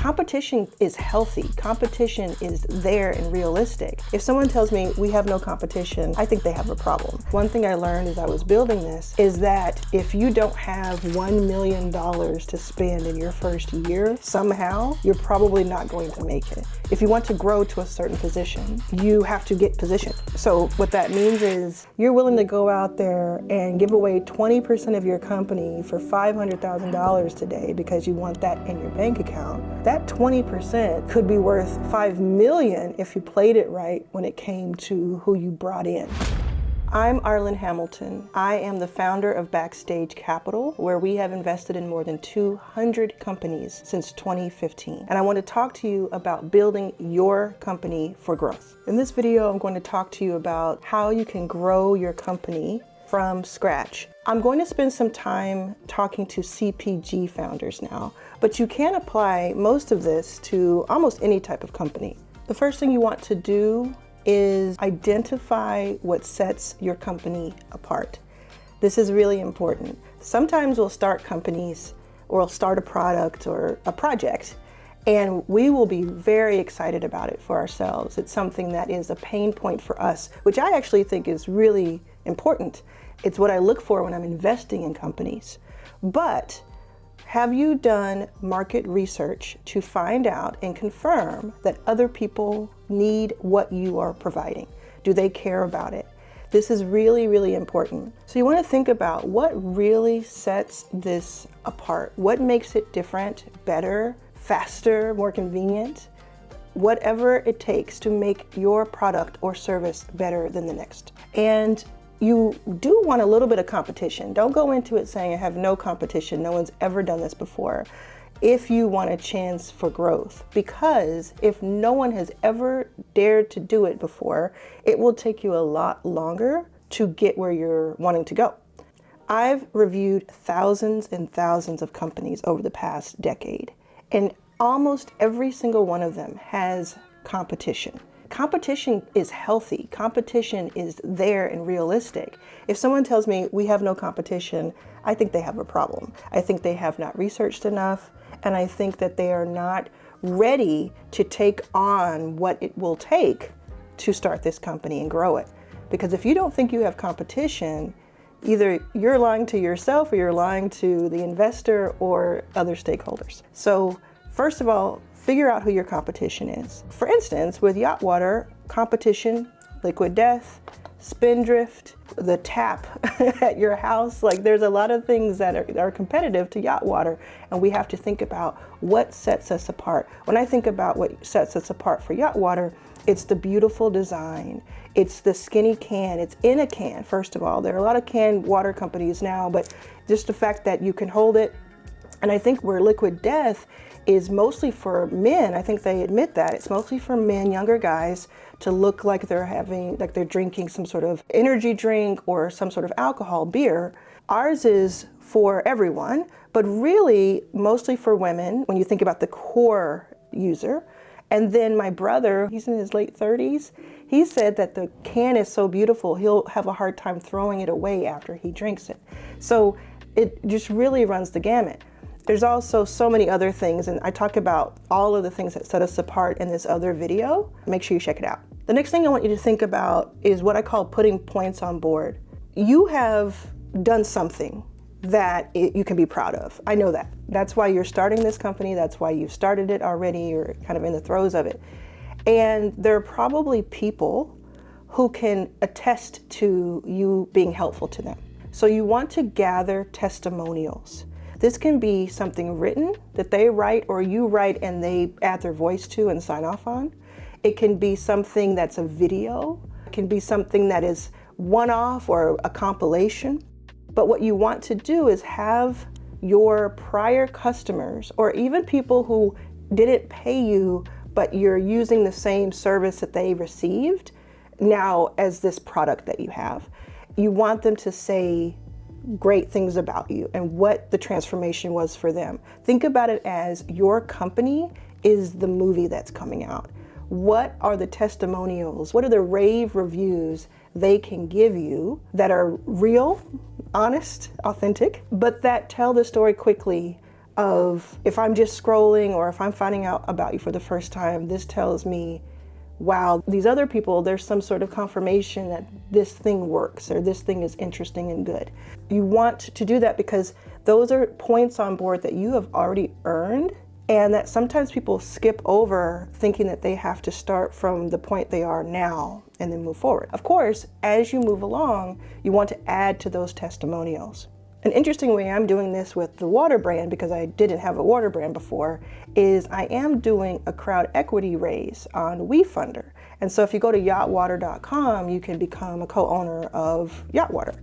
Competition is healthy. Competition is there and realistic. If someone tells me we have no competition, I think they have a problem. One thing I learned as I was building this is that if you don't have $1 million to spend in your first year, somehow you're probably not going to make it. If you want to grow to a certain position, you have to get positioned. So what that means is you're willing to go out there and give away 20% of your company for $500,000 today because you want that in your bank account. That 20% could be worth $5 million if you played it right when it came to who you brought in. I'm Arlan Hamilton. I am the founder of Backstage Capital, where we have invested in more than 200 companies since 2015. And I want to talk to you about building your company for growth. In this video, I'm going to talk to you about how you can grow your company from scratch. I'm going to spend some time talking to CPG founders now, but you can apply most of this to almost any type of company. The first thing you want to do is identify what sets your company apart. This is really important. Sometimes we'll start companies or we'll start a product or a project and we will be very excited about it for ourselves. It's something that is a pain point for us, which I actually think is really important. It's what I look for when I'm investing in companies. But have you done market research to find out and confirm that other people need what you are providing? Do they care about it? This is really, really important. So you want to think about what really sets this apart. What makes it different, better, faster, more convenient? Whatever it takes to make your product or service better than the next. And you do want a little bit of competition. Don't go into it saying I have no competition. No one's ever done this before. If you want a chance for growth, because if no one has ever dared to do it before, it will take you a lot longer to get where you're wanting to go. I've reviewed thousands and thousands of companies over the past decade, and almost every single one of them has competition. Competition is healthy. Competition is there and realistic. If someone tells me we have no competition, I think they have a problem. I think they have not researched enough, and I think that they are not ready to take on what it will take to start this company and grow it. Because if you don't think you have competition, either you're lying to yourself or you're lying to the investor or other stakeholders. So first of all, figure out who your competition is. For instance, with yacht water, competition, Liquid Death, Spindrift, the tap at your house, like there's a lot of things that are competitive to yacht water, and we have to think about what sets us apart. When I think about what sets us apart for yacht water, it's the beautiful design. It's the skinny can. It's in a can, first of all. There are a lot of canned water companies now, but just the fact that you can hold it. And I think where Liquid Death is mostly for men, I think they admit that. It's mostly for men, younger guys, to look like they're drinking some sort of energy drink or some sort of alcohol, beer. Ours is for everyone, but really mostly for women when you think about the core user. And then my brother, he's in his late 30s, he said that the can is so beautiful, he'll have a hard time throwing it away after he drinks it. So it just really runs the gamut. There's also so many other things, and I talk about all of the things that set us apart in this other video. Make sure you check it out. The next thing I want you to think about is what I call putting points on board. You have done something that you can be proud of. I know that. That's why you're starting this company. That's why you've started it already. You're kind of in the throes of it. And there are probably people who can attest to you being helpful to them. So you want to gather testimonials. This can be something written that they write or you write and they add their voice to and sign off on. It can be something that's a video. It can be something that is one-off or a compilation. But what you want to do is have your prior customers or even people who didn't pay you, but you're using the same service that they received now as this product that you have. You want them to say great things about you and what the transformation was for them. Think about it as your company is the movie that's coming out. What are the testimonials? What are the rave reviews they can give you that are real, honest, authentic, but that tell the story quickly of if I'm just scrolling or if I'm finding out about you for the first time, this tells me, wow, these other people, there's some sort of confirmation that this thing works or this thing is interesting and good. You want to do that because those are points on board that you have already earned, and that sometimes people skip over thinking that they have to start from the point they are now and then move forward. Of course, as you move along, you want to add to those testimonials. An interesting way I'm doing this with the water brand, because I didn't have a water brand before, is I am doing a crowd equity raise on WeFunder. And so if you go to yachtwater.com, you can become a co-owner of Yachtwater.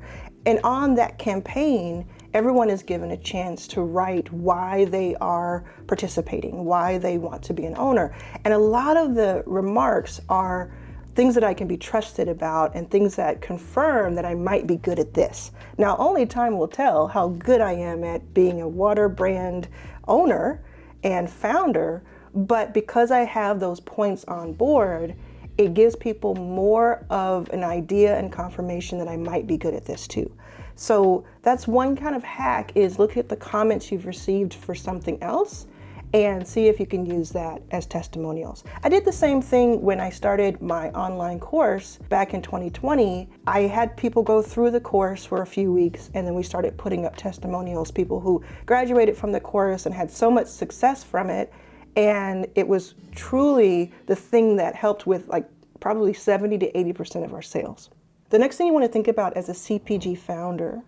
And on that campaign, everyone is given a chance to write why they are participating, why they want to be an owner. And a lot of the remarks are things that I can be trusted about and things that confirm that I might be good at this. Now, only time will tell how good I am at being a water brand owner and founder, but because I have those points on board, it gives people more of an idea and confirmation that I might be good at this too. So that's one kind of hack, is look at the comments you've received for something else and see if you can use that as testimonials. I did the same thing when I started my online course back in 2020. I had people go through the course for a few weeks, and then we started putting up testimonials, people who graduated from the course and had so much success from it. And it was truly the thing that helped with like probably 70 to 80% of our sales. The next thing you want to think about as a CPG founder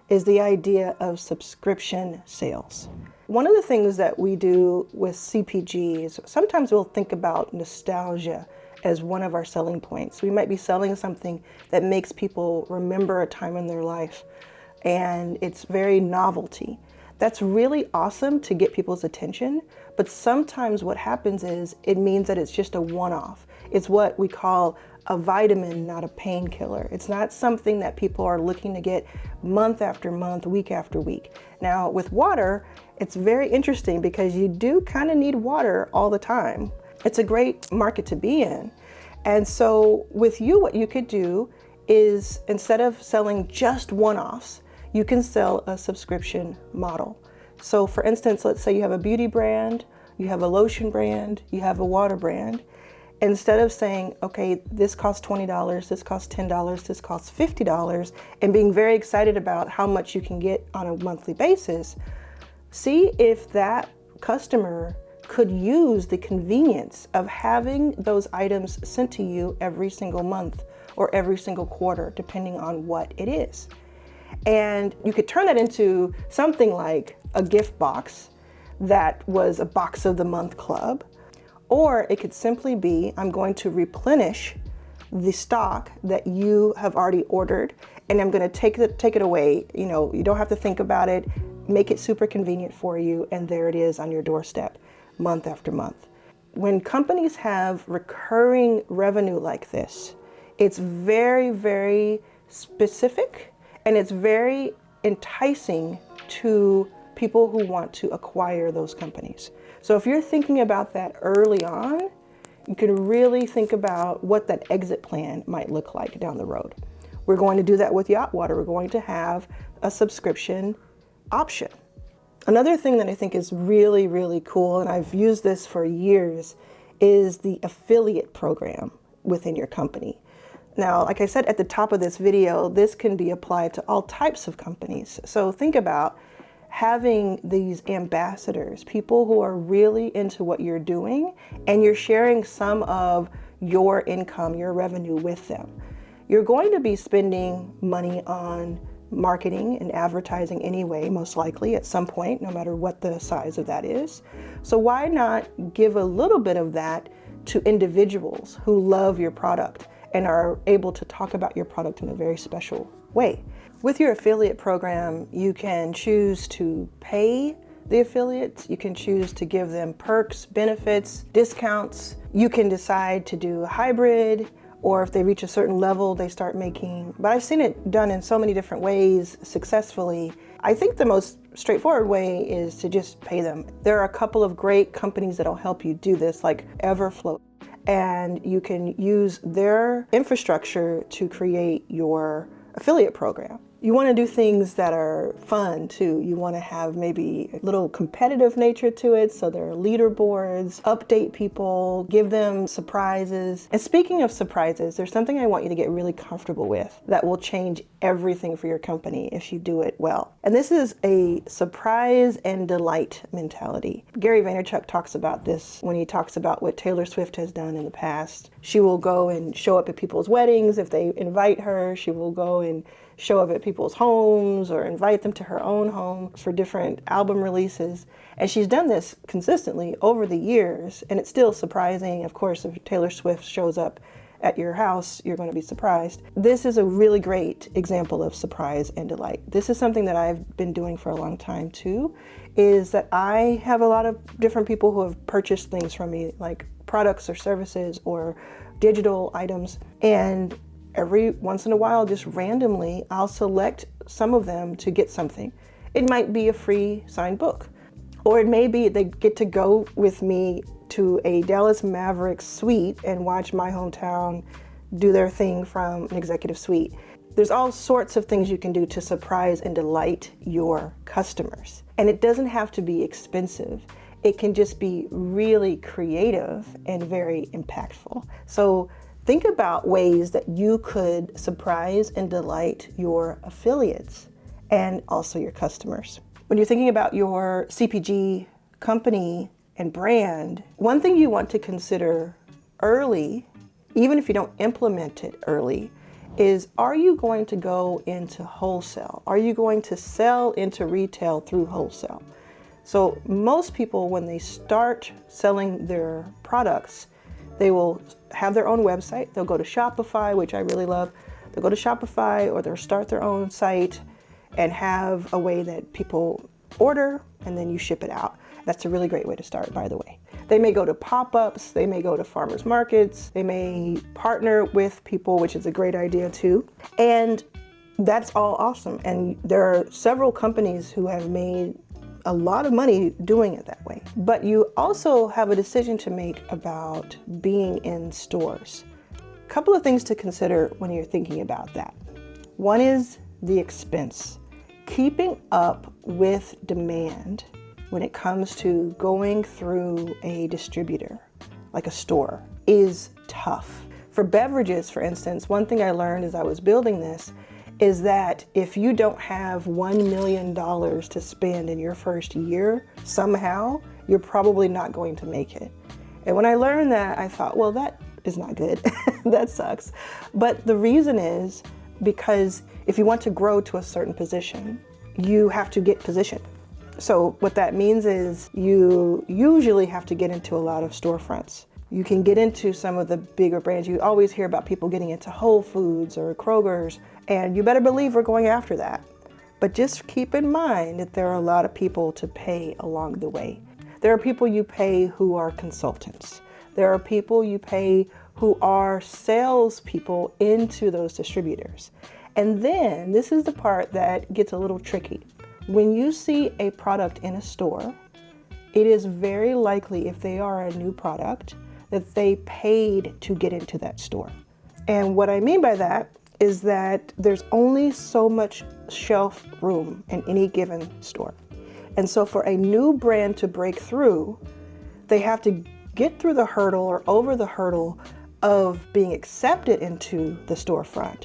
is the idea of subscription sales. One of the things that we do with CPG is sometimes we'll think about nostalgia as one of our selling points. We might be selling something that makes people remember a time in their life, and it's very novelty. That's really awesome to get people's attention, but sometimes what happens is it means that it's just a one-off. It's what we call a vitamin, not a painkiller. It's not something that people are looking to get month after month, week after week. Now, with water, it's very interesting because you do kind of need water all the time. It's a great market to be in. And so with you, what you could do is, instead of selling just one-offs, you can sell a subscription model. So for instance, let's say you have a beauty brand, you have a lotion brand, you have a water brand. Instead of saying, okay, this costs $20, this costs $10, this costs $50, and being very excited about how much you can get on a monthly basis, see if that customer could use the convenience of having those items sent to you every single month or every single quarter, depending on what it is. And you could turn that into something like a gift box that was a box of the month club. Or it could simply be, I'm going to replenish the stock that you have already ordered, and I'm going to take it away. You know, you don't have to think about it, make it super convenient for you, and there it is on your doorstep, month after month. When companies have recurring revenue like this, it's very, very specific, and it's very enticing to people who want to acquire those companies. So if you're thinking about that early on, you can really think about what that exit plan might look like down the road. We're going to do that with Yachtwater. We're going to have a subscription option. Another thing that I think is really, really cool, and I've used this for years, is the affiliate program within your company. Now, like I said at the top of this video, this can be applied to all types of companies. So think about having these ambassadors, people who are really into what you're doing, and you're sharing some of your income, your revenue with them. You're going to be spending money on marketing and advertising anyway, most likely at some point, no matter what the size of that is. So why not give a little bit of that to individuals who love your product and are able to talk about your product in a very special way? With your affiliate program, you can choose to pay the affiliates, you can choose to give them perks, benefits, discounts. You can decide to do a hybrid, or if they reach a certain level, they start making, but I've seen it done in so many different ways successfully. I think the most straightforward way is to just pay them. There are a couple of great companies that'll help you do this, like Everflow, and you can use their infrastructure to create your affiliate program. You want to do things that are fun too. You want to have maybe a little competitive nature to it. So there are leaderboards, update people, give them surprises. And speaking of surprises, there's something I want you to get really comfortable with that will change everything for your company if you do it well. And this is a surprise and delight mentality. Gary Vaynerchuk talks about this when he talks about what Taylor Swift has done in the past. She will go and show up at people's weddings if they invite her. She will go and show up at people's homes or invite them to her own home for different album releases. And she's done this consistently over the years, and it's still surprising. Of course, if Taylor Swift shows up at your house, you're going to be surprised. This is a really great example of surprise and delight. This is something that I've been doing for a long time too, is that I have a lot of different people who have purchased things from me, like products or services or digital items, and every once in a while, just randomly, I'll select some of them to get something. It might be a free signed book, or it may be they get to go with me to a Dallas Mavericks suite and watch my hometown do their thing from an executive suite. There's all sorts of things you can do to surprise and delight your customers. And it doesn't have to be expensive. It can just be really creative and very impactful. So think about ways that you could surprise and delight your affiliates and also your customers. When you're thinking about your CPG company and brand, one thing you want to consider early, even if you don't implement it early, is are you going to go into wholesale? Are you going to sell into retail through wholesale? So most people, when they start selling their products, they will have their own website. They'll go to Shopify, which I really love. They'll go to Shopify, or they'll start their own site and have a way that people order and then you ship it out. That's a really great way to start, by the way. They may go to pop-ups, they may go to farmers markets, they may partner with people, which is a great idea too. And that's all awesome. And there are several companies who have made a lot of money doing it that way. But you also have a decision to make about being in stores. A couple of things to consider when you're thinking about that. One is the expense. Keeping up with demand when it comes to going through a distributor, like a store, is tough. For beverages, for instance, one thing I learned as I was building this is that if you don't have $1 million to spend in your first year, somehow, you're probably not going to make it. And when I learned that, I thought, well, that is not good. That sucks. But the reason is because if you want to grow to a certain position, you have to get positioned. So what that means is you usually have to get into a lot of storefronts. You can get into some of the bigger brands. You always hear about people getting into Whole Foods or Kroger's, and you better believe we're going after that. But just keep in mind that there are a lot of people to pay along the way. There are people you pay who are consultants. There are people you pay who are salespeople into those distributors. And then this is the part that gets a little tricky. When you see a product in a store, it is very likely, if they are a new product, that they paid to get into that store. And what I mean by that is that there's only so much shelf room in any given store. And so for a new brand to break through, they have to get through the hurdle or over the hurdle of being accepted into the storefront.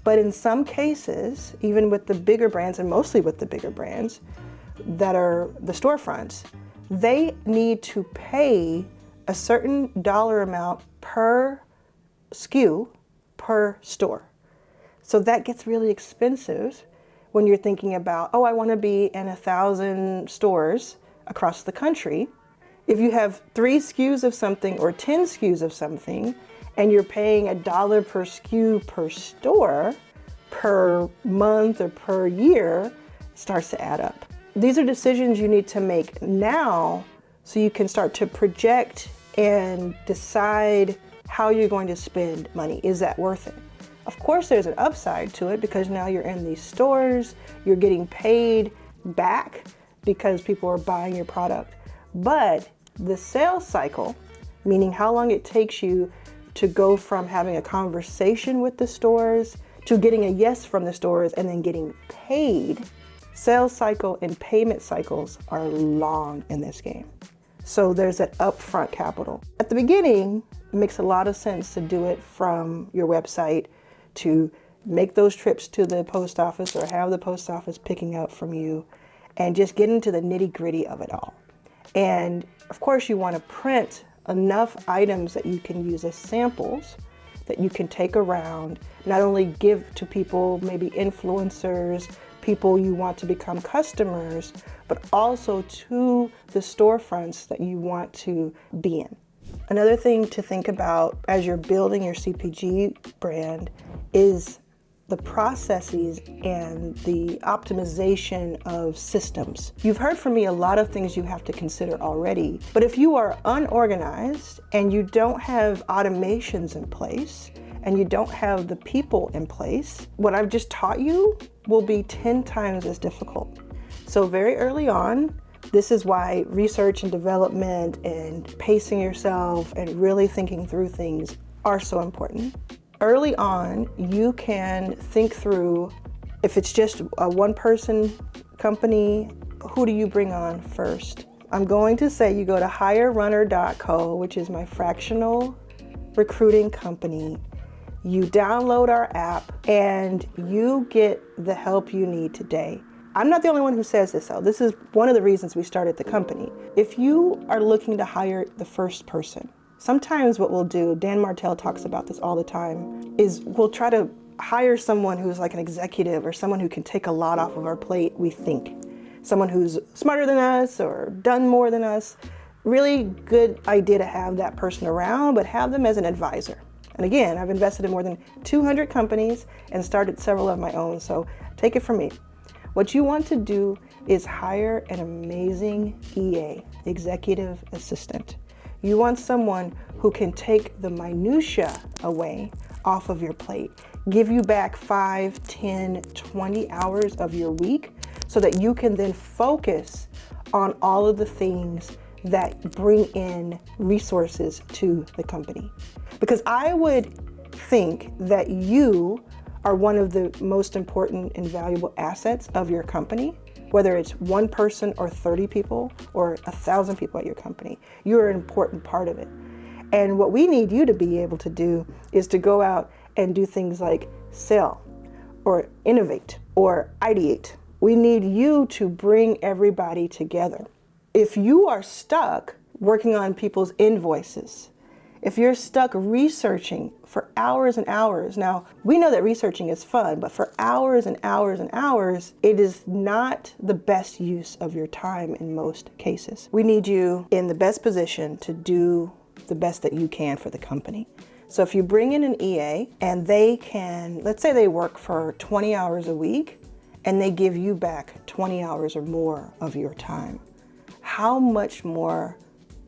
But in some cases, even with the bigger brands, and mostly with the bigger brands that are the storefronts, they need to pay a certain dollar amount per SKU per store. So that gets really expensive when you're thinking about, oh, I want to be in 1,000 stores across the country. If you have 3 SKUs of something or 10 SKUs of something, and you're paying $1 per SKU per store per month or per year, it starts to add up. These are decisions you need to make now so you can start to project and decide how you're going to spend money. Is that worth it? Of course, there's an upside to it because now you're in these stores, you're getting paid back because people are buying your product. But the sales cycle, meaning how long it takes you to go from having a conversation with the stores to getting a yes from the stores and then getting paid, sales cycle and payment cycles are long in this game. So there's that upfront capital. At the beginning, it makes a lot of sense to do it from your website, to make those trips to the post office or have the post office picking up from you, and just get into the nitty-gritty of it all. And of course, you want to print enough items that you can use as samples that you can take around, not only give to people, maybe influencers, people you want to become customers, but also to the storefronts that you want to be in. Another thing to think about as you're building your CPG brand is the processes and the optimization of systems. You've heard from me a lot of things you have to consider already, but if you are unorganized and you don't have automations in place and you don't have the people in place, what I've just taught you will be 10 times as difficult. So very early on, this is why research and development and pacing yourself and really thinking through things are so important. Early on, you can think through, if it's just a one-person company, who do you bring on first? I'm going to say you go to hirerunner.co, which is my fractional recruiting company. You download our app and you get the help you need today. I'm not the only one who says this though. This is one of the reasons we started the company. If you are looking to hire the first person, sometimes what we'll do, Dan Martell talks about this all the time, is we'll try to hire someone who's like an executive or someone who can take a lot off of our plate, we think. Someone who's smarter than us or done more than us. Really good idea to have that person around, but have them as an advisor. And again, I've invested in more than 200 companies and started several of my own, so take it from me. What you want to do is hire an amazing EA, executive assistant. You want someone who can take the minutia away off of your plate, give you back 5, 10, 20 hours of your week so that you can then focus on all of the things that bring in resources to the company. Because I would think that you are one of the most important and valuable assets of your company. Whether it's one person or 30 people or 1,000 people at your company, you're an important part of it. And what we need you to be able to do is to go out and do things like sell or innovate or ideate. We need you to bring everybody together. If you are stuck working on people's invoices, if you're stuck researching for hours and hours, now we know that researching is fun, but for hours and hours and hours, it is not the best use of your time in most cases. We need you in the best position to do the best that you can for the company. So if you bring in an EA and they can, let's say they work for 20 hours a week and they give you back 20 hours or more of your time, how much more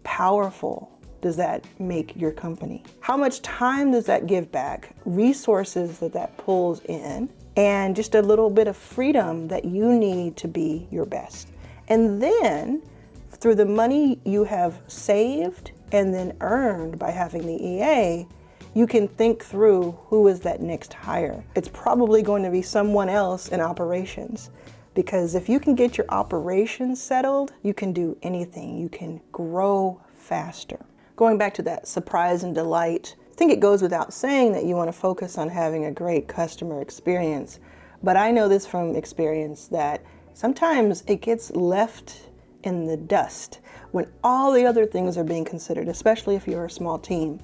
powerful does that make your company? How much time does that give back? Resources that pulls in, and just a little bit of freedom that you need to be your best. And then through the money you have saved and then earned by having the EA, you can think through who is that next hire. It's probably going to be someone else in operations, because if you can get your operations settled, you can do anything. You can grow faster. Going back to that surprise and delight, I think it goes without saying that you want to focus on having a great customer experience. But I know this from experience that sometimes it gets left in the dust when all the other things are being considered, especially if you're a small team.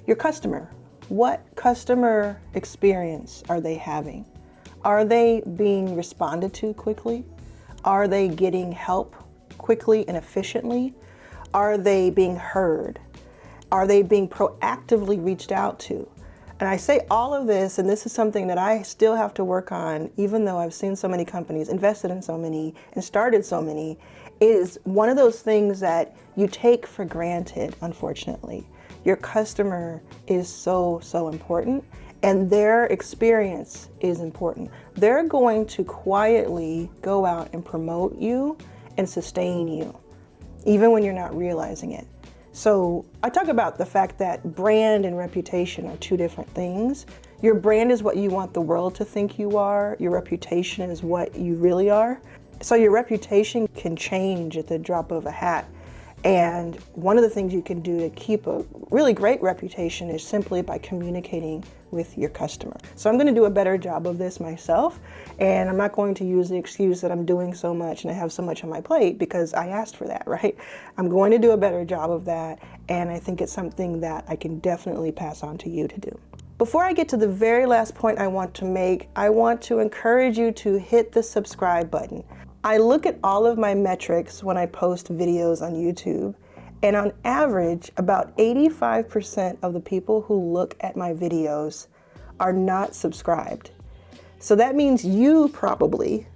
Your customer, what customer experience are they having? Are they being responded to quickly? Are they getting help quickly and efficiently? Are they being heard? Are they being proactively reached out to? And I say all of this, and this is something that I still have to work on, even though I've seen so many companies, invested in so many, and started so many, is one of those things that you take for granted, unfortunately. Your customer is so, so important, and their experience is important. They're going to quietly go out and promote you and sustain you, even when you're not realizing it. So I talk about the fact that brand and reputation are two different things. Your brand is what you want the world to think you are. Your reputation is what you really are. So your reputation can change at the drop of a hat. And one of the things you can do to keep a really great reputation is simply by communicating with your customer. So I'm going to do a better job of this myself, and I'm not going to use the excuse that I'm doing so much and I have so much on my plate, because I asked for that, right? I'm going to do a better job of that, and I think it's something that I can definitely pass on to you to do. Before I get to the very last point I want to make, I want to encourage you to hit the subscribe button. I look at all of my metrics when I post videos on YouTube, and on average, about 85% of the people who look at my videos are not subscribed. So that means you probably,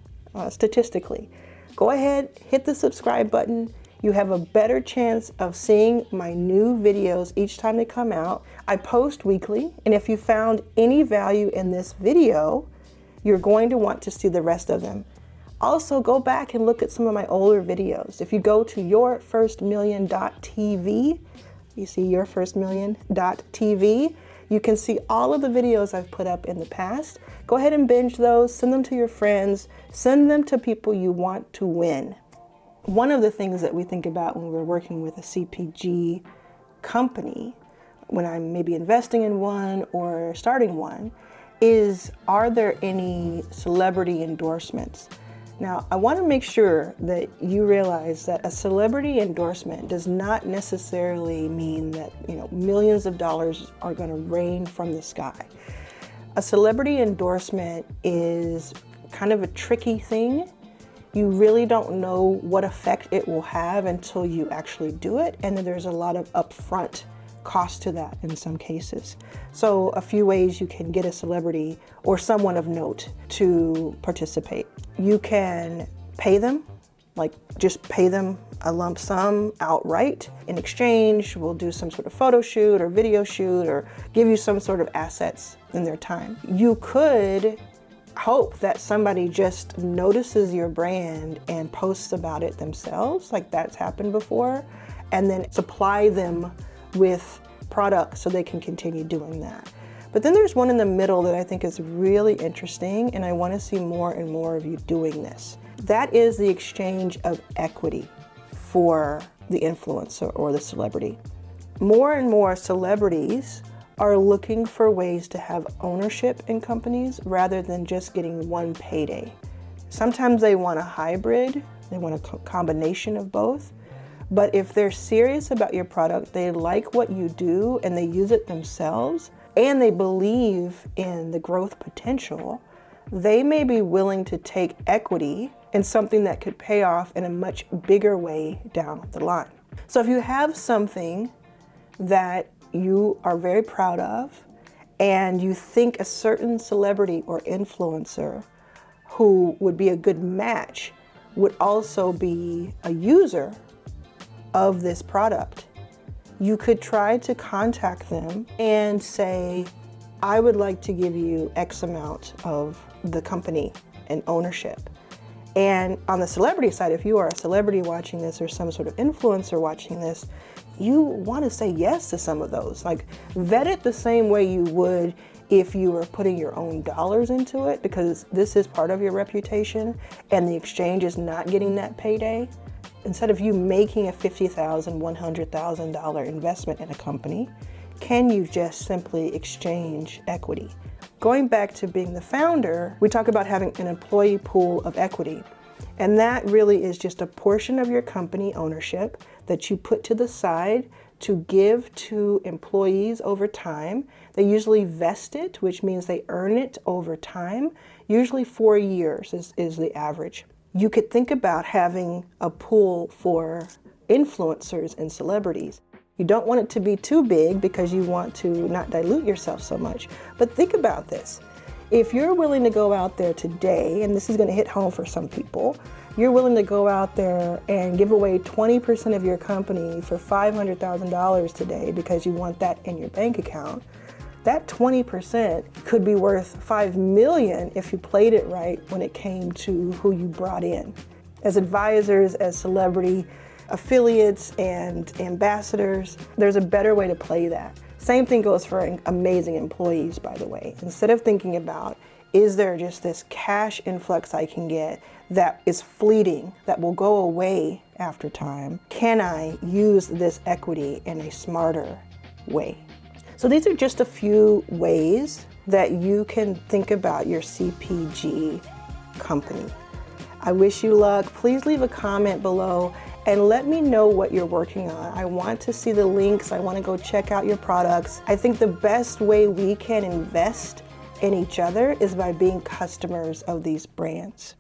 statistically, go ahead, hit the subscribe button. You have a better chance of seeing my new videos each time they come out. I post weekly, and if you found any value in this video, you're going to want to see the rest of them. Also, go back and look at some of my older videos. If you go to yourfirstmillion.tv, you see yourfirstmillion.tv, you can see all of the videos I've put up in the past. Go ahead and binge those, send them to your friends, send them to people you want to win. One of the things that we think about when we're working with a CPG company, when I'm maybe investing in one or starting one, is, are there any celebrity endorsements? Now, I want to make sure that you realize that a celebrity endorsement does not necessarily mean that, millions of dollars are going to rain from the sky. A celebrity endorsement is kind of a tricky thing. You really don't know what effect it will have until you actually do it, and then there's a lot of upfront cost to that in some cases. So a few ways you can get a celebrity or someone of note to participate. You can pay them, like just pay them a lump sum outright. In exchange, we'll do some sort of photo shoot or video shoot or give you some sort of assets in their time. You could hope that somebody just notices your brand and posts about it themselves, like that's happened before, and then supply them with products so they can continue doing that. But then there's one in the middle that I think is really interesting, and I want to see more and more of you doing this. That is the exchange of equity for the influencer or the celebrity. More and more celebrities are looking for ways to have ownership in companies rather than just getting one payday. Sometimes they want a hybrid, they want a combination of both. But if they're serious about your product, they like what you do and they use it themselves, and they believe in the growth potential, they may be willing to take equity in something that could pay off in a much bigger way down the line. So if you have something that you are very proud of and you think a certain celebrity or influencer who would be a good match would also be a user of this product, you could try to contact them and say, I would like to give you X amount of the company and ownership. And on the celebrity side, if you are a celebrity watching this or some sort of influencer watching this, you want to say yes to some of those. Like, vet it the same way you would if you were putting your own dollars into it, because this is part of your reputation and the exchange is not getting that payday. Instead of you making a $50,000, $100,000 investment in a company, can you just simply exchange equity? Going back to being the founder, we talk about having an employee pool of equity. And that really is just a portion of your company ownership that you put to the side to give to employees over time. They usually vest it, which means they earn it over time. Usually 4 years is the average. You could think about having a pool for influencers and celebrities. You don't want it to be too big because you want to not dilute yourself so much. But think about this. If you're willing to go out there today, and this is going to hit home for some people, you're willing to go out there and give away 20% of your company for $500,000 today because you want that in your bank account. That 20% could be worth $5 million if you played it right when it came to who you brought in. As advisors, as celebrity affiliates and ambassadors, there's a better way to play that. Same thing goes for amazing employees, by the way. Instead of thinking about, is there just this cash influx I can get that is fleeting, that will go away after time? Can I use this equity in a smarter way? So these are just a few ways that you can think about your CPG company. I wish you luck. Please leave a comment below and let me know what you're working on. I want to see the links. I want to go check out your products. I think the best way we can invest in each other is by being customers of these brands.